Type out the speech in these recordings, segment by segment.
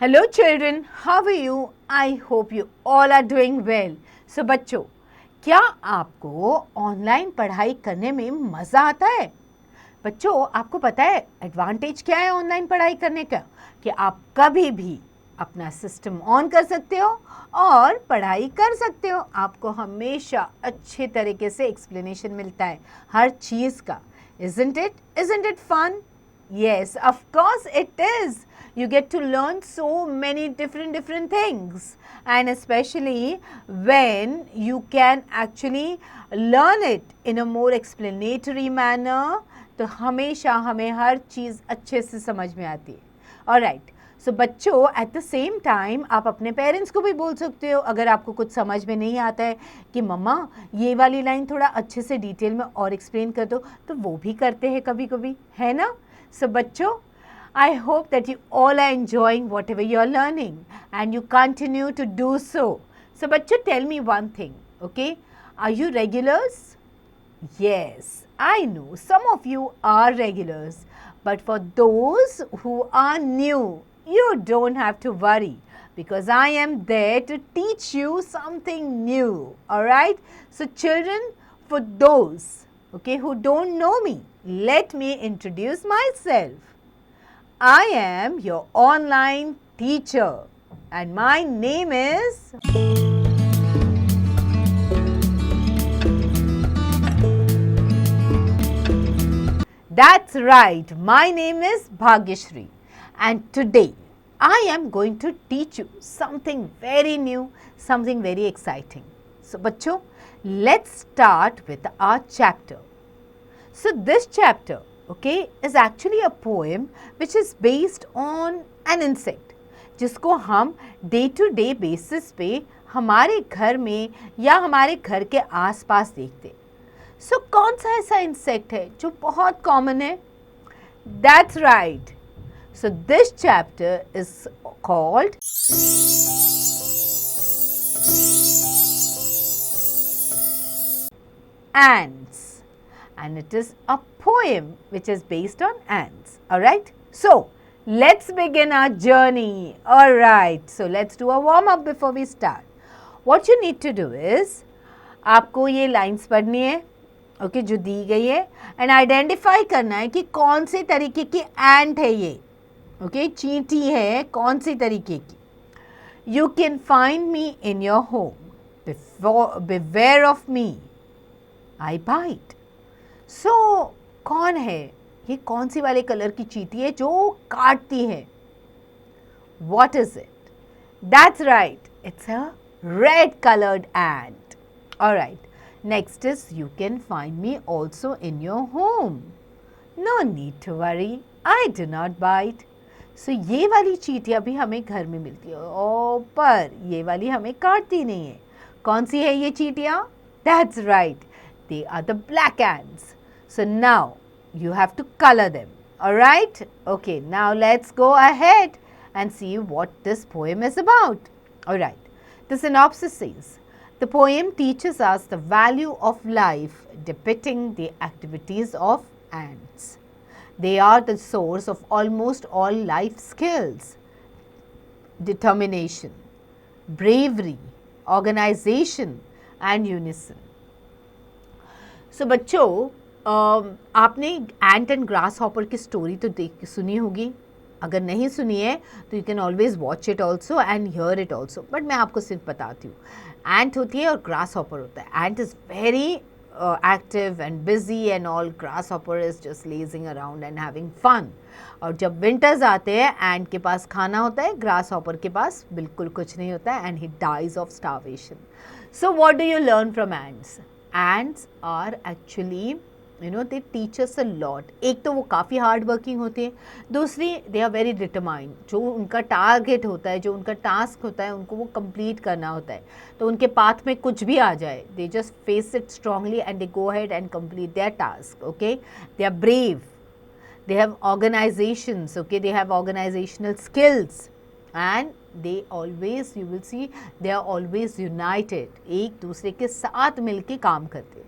Hello children, how are you? I hope you all are doing well. So बच्चों, क्या आपको online पढ़ाई करने में मज़ा आता है? बच्चों, आपको पता है एडवांटेज क्या है ऑनलाइन पढ़ाई करने का? कि आप कभी भी अपना सिस्टम ऑन कर सकते हो और पढ़ाई कर सकते हो. आपको हमेशा अच्छे तरीके से एक्सप्लेनेशन मिलता है हर चीज़ का. Isn't it? Isn't it fun? Yes, of course it is. You get to learn so many different things, and especially when you can actually learn it in a more explanatory manner, तो हमेशा हमें हर चीज़ अच्छे से समझ में आती है. Alright, सो बच्चों एट द सेम टाइम आप अपने पेरेंट्स को भी बोल सकते हो अगर आपको कुछ समझ में नहीं आता है कि मम्मा ये वाली लाइन थोड़ा अच्छे से डिटेल में और एक्सप्लेन कर दो, तो वो भी करते हैं कभी कभी, है ना. सो बच्चों, I hope that you all are enjoying whatever you are learning and you continue to do so. So bachcho, tell me one thing, okay? Are you regulars? Yes, I know some of you are regulars, but for those who are new, you don't have to worry because I am there to teach you something new, alright? So children, for those, okay, who don't know me, let me introduce myself. I am your online teacher and my name is That's right, my name is Bhagyashri and today I am going to teach you something very new, something very exciting. So bachcho, let's start with our chapter. So this chapter, okay, is actually a poem which is based on an insect जिसको हम day to day basis पे हमारे घर में या हमारे घर के आसपास देखते. सो कौन सा ऐसा इंसेक्ट है जो बहुत कॉमन है? That's right. So this chapter is called ants. And it is a poem which is based on ants. Alright? So, let's begin our journey. Alright, so let's do a warm up before we start. What you need to do is, आपको ये lines पढ़नी है, okay, जो दी गई है, and identify करना है कि कौन से तरीके की एंट है ये, ओके, चींटी है कौन सी तरीके की. You can find me in your home, beware of me, I bite. So कौन है ये, कौन सी वाले कलर की चींटी है जो काटती है? What is it? That's right, it's a red coloured ant. Alright, next is you can find me also in your home. No need to worry, I do not bite. So ये वाली चींटियाँ भी हमें घर में मिलती है, ओ पर ये वाली हमें काटती नहीं है. कौन सी है ये चींटियाँ? That's right, they are the black ants. So now you have to color them. Alright? Okay, now let's go ahead and see what this poem is about. Alright, the synopsis says, the poem teaches us the value of life depicting the activities of ants. They are the source of almost all life skills: determination, bravery, organization and unison. सो बच्चों, आपने एंट and grass hopper की story तो सुनी होगी. अगर नहीं सुनी है तो you can always watch it also and here it also, but मैं आपको सिर्फ बताती हूँ. एंट होती है और ग्रास हॉपर होता है. Ant is very active and busy and all. Grasshopper is just lazing around and having fun. और जब विंटर्स आते हैं, एंट के पास खाना होता है, ग्रास हॉपर के पास बिल्कुल कुछ नहीं होता है, and he dies of starvation. So what do you learn from ants? Ants are actually, you know, they teach us a lot. एक तो वो काफ़ी हार्ड वर्किंग होती है, दूसरी they are very determined. जो उनका टारगेट होता है, जो उनका टास्क होता है, उनको वो कंप्लीट करना होता है. तो उनके पाथ में कुछ भी आ जाए, they just face it strongly and they go ahead and complete their task. Okay, they are brave, they have organizations, okay, they have organizational skills, and they always, you will see, they are always united. एक दूसरे के साथ मिलके काम करते हैं.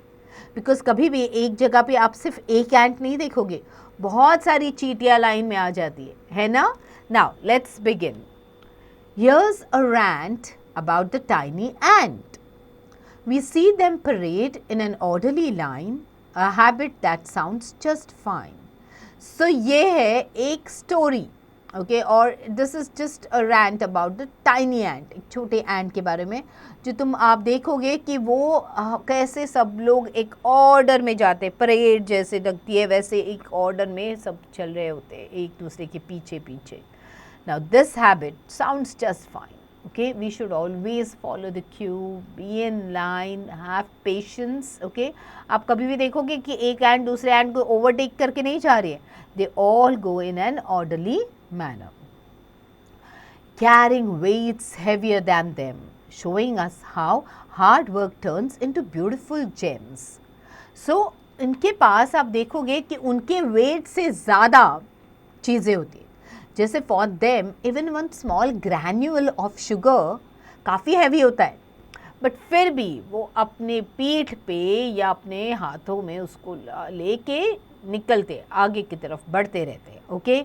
Because कभी भी एक जगह पे आप सिर्फ एक एंट नहीं देखोगे, बहुत सारी चींटियाँ लाइन में आ जाती है ना. Now let's begin. Here's a rant about the tiny ant. We see them parade in an orderly line, a habit that sounds just fine. So ये है एक story, okay, और this is just a rant about the tiny ant, एक छोटे ant के बारे में, जो आप देखोगे कि वो कैसे सब लोग एक ऑर्डर में जाते, परेड जैसे लगती है वैसे एक ऑर्डर में सब चल रहे होते हैं एक दूसरे के पीछे पीछे. Now this habit sounds just fine. Okay, we should always follow the queue, be in line, have patience. Okay, आप कभी भी देखोगे कि एक एंड दूसरे एंड को ओवरटेक करके नहीं जा रही है. They all go in an orderly manner, carrying weights heavier than them, showing us how hard work turns into beautiful gems. So इनके पास आप देखोगे कि उनके वेट से ज़्यादा चीज़ें होती है. जैसे for them even one small granule of sugar काफ़ी हैवी होता है, बट फिर भी वो अपने पीठ पे या अपने हाथों में उसको लेके निकलते आगे की तरफ बढ़ते रहते हैं. Okay,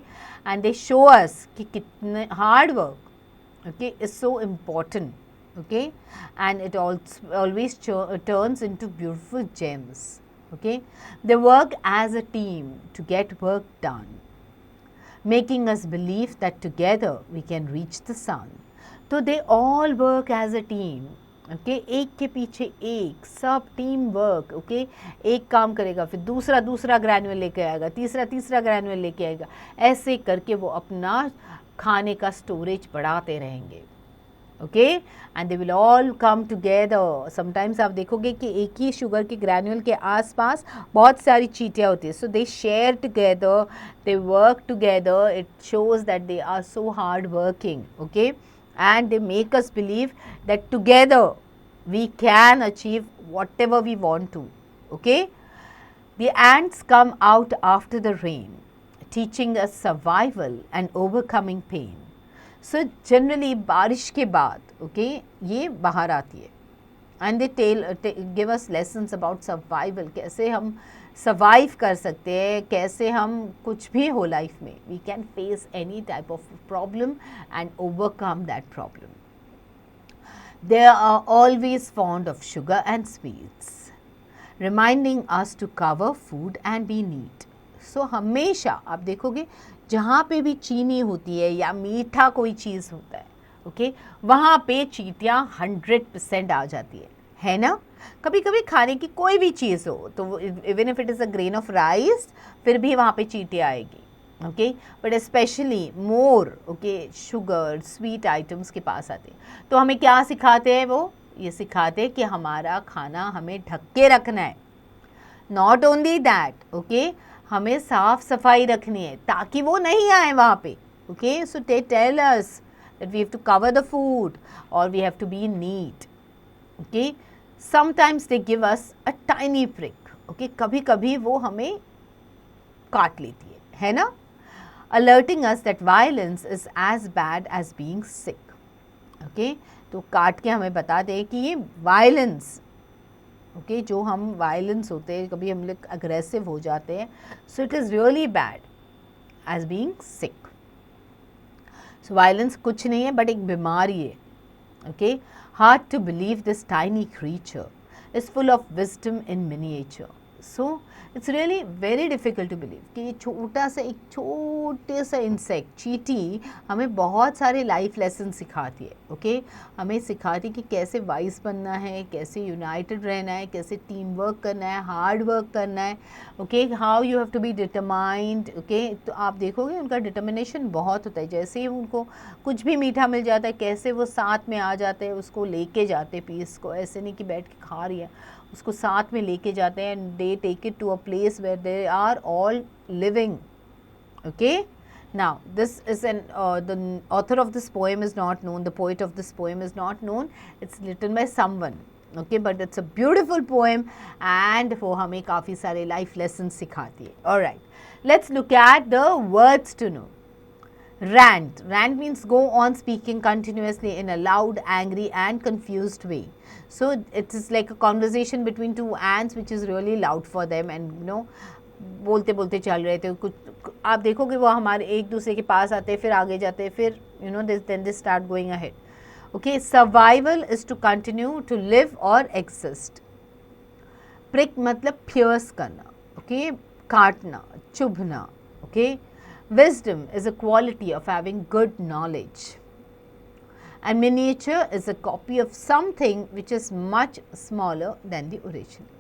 and they show us कि कितने hard work, okay, is so important. Okay, and it always turns into beautiful gems. Okay, they work as a team to get work done, making us believe that together we can reach the sun. So they all work as a team. Okay, एक के पीछे एक, सब team work. Okay, एक काम करेगा फिर दूसरा ग्रैनुअल लेके आएगा, तीसरा ग्रैनुअल लेके आएगा, ऐसे करके वो अपना खाने का स्टोरेज बढ़ाते रहेंगे. Okay, and they will all come together. Sometimes आप देखोगे कि एक ही शुगर के ग्रैनुअल के आसपास बहुत सारी चींटियाँ होती है. So they share together, they work together. It shows that they are so hard working. Okay, and they make us believe that together we can achieve whatever we want to. Okay, the ants come out after the rain, teaching us survival and overcoming pain. So generally बारिश के बाद okay ये बाहर आती है and they give us lessons about survival. कैसे हम survive कर सकते हैं, कैसे हम कुछ भी हो लाइफ में, we can face any type of problem and overcome that problem. They are always fond of sugar and sweets, reminding us to cover food and be neat. So हमेशा आप देखोगे जहाँ पे भी चीनी होती है या मीठा कोई चीज़ होता है, ओके, वहाँ पे चींटियाँ 100% आ जाती है ना. कभी कभी खाने की कोई भी चीज़ हो तो even if it is a grain of rice फिर भी वहाँ पे चींटियाँ आएगी. Okay, but specially more okay sugar sweet items के पास आते हैं. तो हमें क्या सिखाते हैं वो, ये सिखाते हैं कि हमारा खाना हमें ढक के रखना है. नॉट ओनली दैट, ओके, हमें साफ सफाई रखनी है ताकि वो नहीं आए वहाँ पे. Okay, so they tell us that we have to cover the food और we have to be neat. Okay, sometimes they give us a tiny prick. Okay, कभी कभी वो हमें काट लेती है ना, alerting us that violence is as bad as being sick. Okay, तो काट के हमें बता दे कि ये वायलेंस, ओके, जो हम वायलेंस होते हैं, कभी हम लोग अग्रेसिव हो जाते हैं, so it is really bad as being sick. So violence कुछ नहीं है बट एक बीमारी है. Okay, hard to believe this tiny creature is full of wisdom in miniature. So it's really very difficult to believe कि ये एक छोटे सा इंसेक्ट चींटी हमें बहुत सारे लाइफ लेसन सिखाती है. ओके, हमें सिखाती है कि कैसे वाइज बनना है, कैसे यूनाइटेड रहना है, कैसे टीम वर्क करना है, हार्ड वर्क करना है. Okay, how you have to be determined. Okay, तो आप देखोगे उनका डिटर्मिनेशन बहुत होता है. जैसे ही उनको कुछ भी मीठा मिल जाता है कैसे वो साथ में आ जाते हैं, उसको लेके जाते पीस को, ऐसे नहीं कि बैठ के खा रही है, उसको साथ में लेके जाते हैं. And they take it to a place where they are all living. Okay, now this is the author of this poem is not known, the poet of this poem is not known, it's written by someone. Okay, but it's a beautiful poem and वो हमें काफ़ी सारे life lessons सिखाती है. Alright, let's look at the words to know. Rant means go on speaking continuously in a loud, angry and confused way. So it is like a conversation between two ants which is really loud for them, and बोलते बोलते चल रहे थे, कुछ आप देखोगे वो हमारे एक दूसरे के पास आते, फिर आगे जाते, फिर you know then they start going ahead. Okay, survival is to continue to live और एग्जिस्ट. प्रिक मतलब फियर्स करना, ओके, काटना, चुभना. Okay, wisdom is a quality of having good knowledge. And miniature is a copy of something which is much smaller than the original.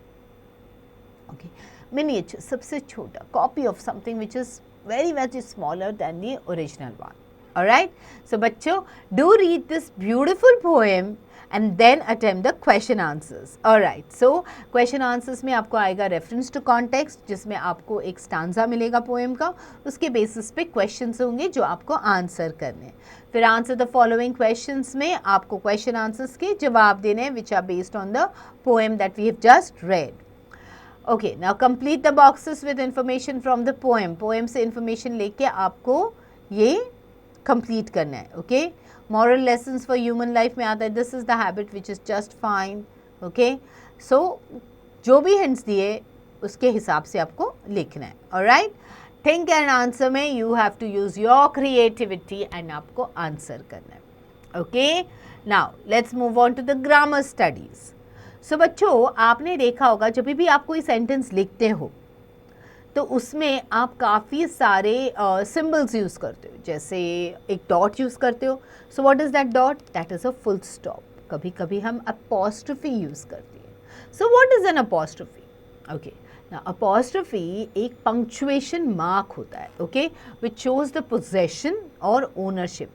Okay, miniature सबसे छोटा, copy of something which is very much smaller than the original one. Alright, so बच्चों, do read this beautiful poem and then attempt the question answers. Alright, so question answers में आपको आएगा reference to context, जिसमें आपको एक stanza मिलेगा poem का, उसके basis पे questions होंगे जो आपको answer करने. फिर answer the following questions में आपको question answers के जवाब देने हैं which are based on the poem that we have just read. Okay, now complete the boxes with information from the poem. Poem से information लेके आपको ये complete करना है. Okay, moral lessons for human life में आता है, this is the habit which is just fine. Okay, so जो भी hints दिए उसके हिसाब से आपको लिखना है. Alright, think and answer में you have to use your creativity and आपको answer करना है. Okay, now let's move on to the grammar studies. So बच्चों, आपने देखा होगा जब भी आप कोई सेंटेंस लिखते हो तो उसमें आप काफ़ी सारे सिंबल्स यूज़ करते हो. जैसे एक डॉट यूज़ करते हो. So what is that dot? That is a full stop. कभी कभी हम अपॉस्ट्रोफी यूज़ करते हैं. So what is an apostrophe? Okay, ना अपॉस्ट्रोफी एक पंक्चुएशन मार्क होता है, okay, which shows the possession और ओनरशिप.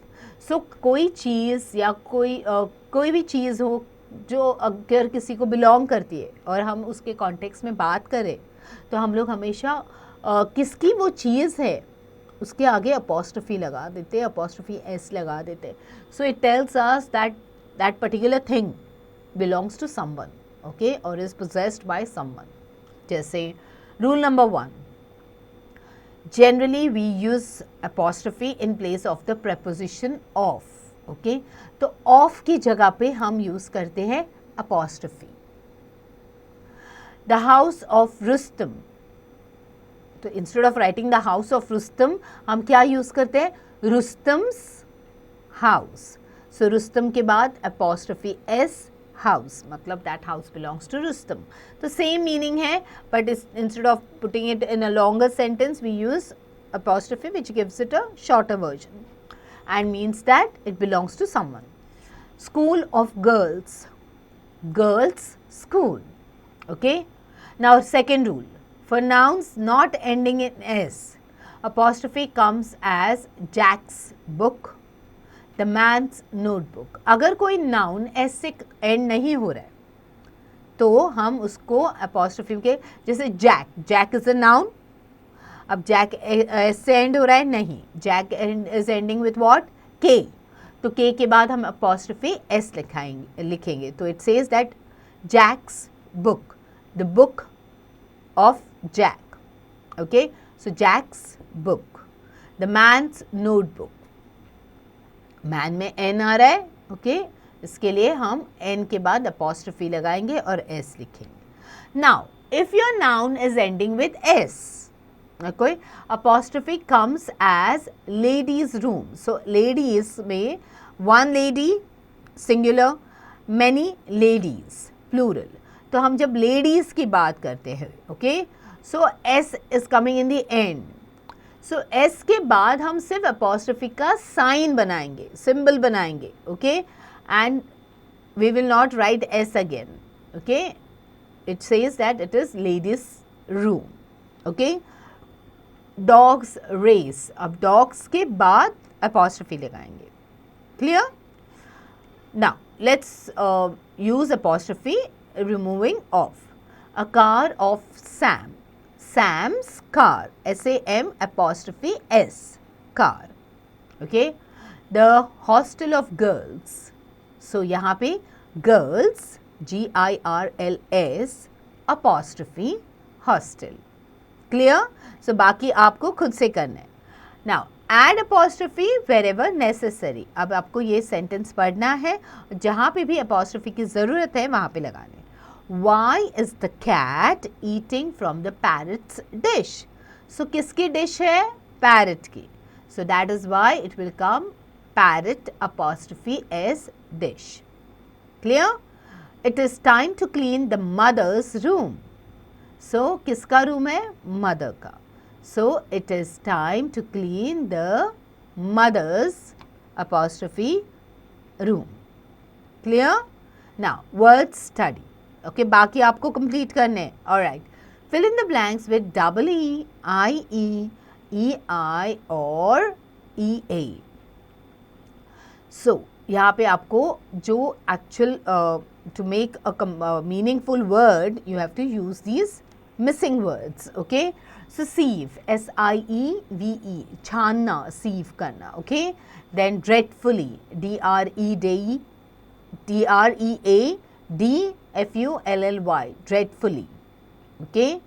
सो कोई चीज़ या कोई भी चीज़ हो जो अगर किसी को बिलोंग करती है और हम उसके कॉन्टेक्स्ट में बात करें तो हम लोग हमेशा किसकी वो चीज़ है उसके आगे अपॉस्ट्रोफी लगा देते, अपॉस्ट्रोफी एस लगा देते. So it tells us that particular thing belongs to someone, okay, और इज पोजेस्ड बाय समवन. जैसे rule number 1, generally we use apostrophe in place of the preposition of. Okay, तो of की जगह पे हम use करते हैं apostrophe. The house of Rustam, तो instead of writing the house of Rustam हम क्या यूज करते हैं? रुस्तम्स हाउस. सो रुस्तम के बाद अपॉस्ट्रोफी एस, हाउस, मतलब that house belongs to Rustam. तो सेम मीनिंग है, but instead of putting it in a longer sentence we use apostrophe which gives it a shorter version and means that it belongs to someone. School of girls, girls school. Okay, now second rule, for nouns not ending in s, apostrophe comes as Jack's book, the man's notebook. अगर कोई noun s से end नहीं हो रहा है तो हम उसको apostrophe के, जैसे Jack is a noun. अब जैक एस से एंड हो रहा है, नहीं, Jack is ending with what? K. तो के के बाद हम अपॉस्ट्रोफी एस लिखेंगे. तो it says that Jack's book, the book of Jack. Okay, so Jack's book, the man's notebook. Man में एन आ रहा है, ओके, इसके लिए हम एन के बाद अपॉस्ट्रोफी लगाएंगे और एस लिखेंगे. Now if your noun is ending with S, okay, apostrophe comes as ladies room. So ladies में one lady singular, many ladies plural. तो हम जब ladies की बात करते हैं, okay, so s is coming in the end. So s के बाद हम सिर्फ apostrophe का sign बनाएंगे, symbol बनाएंगे, okay, and we will not write s again. Okay, it says that it is ladies room. Okay, dogs race, अब dogs के बाद अपॉस्ट्रोफी लगाएंगे. Clear? Now let's use apostrophe removing of. A car of Sam, Sam's car, SAM apostrophe S, car. Okay, the hostel of girls, so यहाँ पे girls GIRLS apostrophe hostel. Clear? So बाकी आपको खुद से करना है. Now add apostrophe wherever necessary. अब आपको ये सेंटेंस पढ़ना है, जहाँ पे भी अपॉस्ट्रोफी की ज़रूरत है वहाँ पे लगाने. Why is the cat eating from the parrot's dish? So किसकी dish है? Parrot की. So that is why it will come parrot apostrophe s dish. Clear? It is time to clean the mother's room. So किसका room है? Mother का. So it is time to clean the mother's apostrophe room. Clear? Now word study. Okay, बाकी आपको complete करने हैं. Alright. Fill in the blanks with double E, I E, E I or E A. So यहाँ पे आपको जो actual to make a meaningful word you have to use these missing words. Okay. So sieve, S-I-E-V-E, छानना, sieve करना. Okay. Then dreadfully, D-R-E-D-E, D-R-E-A, D-F-U-L-L-Y, dreadfully. Okay.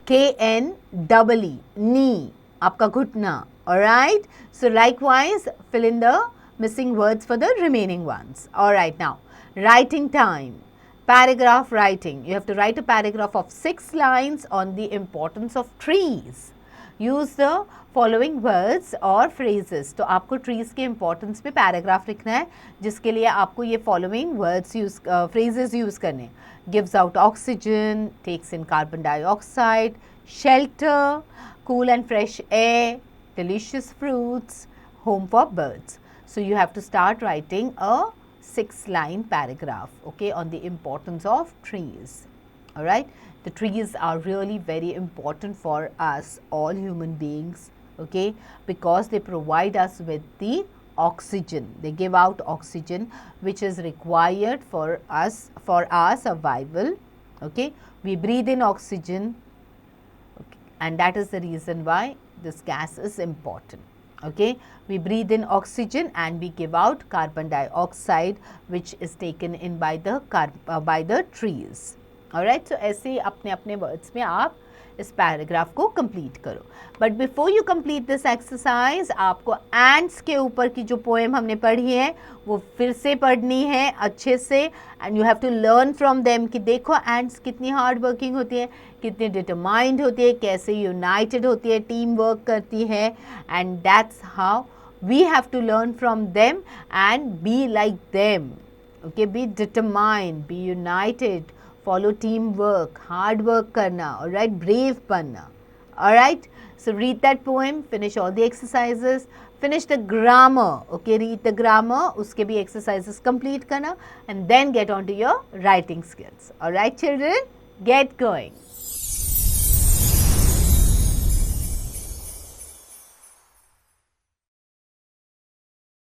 K-N-E-E, knee, आपका घुटना. Alright. So likewise, fill in the missing words for the remaining ones. Alright, now, writing time. Paragraph writing. You have to write a paragraph of 6 lines on the importance of trees. Use the following words or phrases. तो आपको trees के importance पे paragraph लिखना है, जिसके लिए आपको ये following words use phrases use करने. Gives out oxygen, takes in carbon dioxide, shelter, cool and fresh air, delicious fruits, home for birds. So you have to start writing a 6-line paragraph, okay, on the importance of trees. Alright, the trees are really very important for us, all human beings, okay, because they provide us with the oxygen. They give out oxygen which is required for us, for our survival. Okay, we breathe in oxygen, okay, and that is the reason why this gas is important. Okay, we breathe in oxygen and we give out carbon dioxide which is taken in by the trees. Alright, so ऐसे ही अपने अपने words में आप इस paragraph को complete करो. But before you complete this exercise आपको ends के ऊपर की जो पोएम हमने पढ़ी है वो फिर से पढ़नी है अच्छे से, and you have to learn from them कि देखो एंड्स कितनी हार्ड वर्किंग होती है, कितनी डिटरमाइंड होती है, कैसे यूनाइटेड होती है, टीम वर्क करती है, and that's how we have to learn from them and be like them. Okay, be determined, be united, follow teamwork, hard work karna, alright, brave banna, alright. So read that poem, finish all the exercises, finish the grammar, okay, read the grammar, uske bhi exercises complete karna, and then get on to your writing skills. Alright children, get going.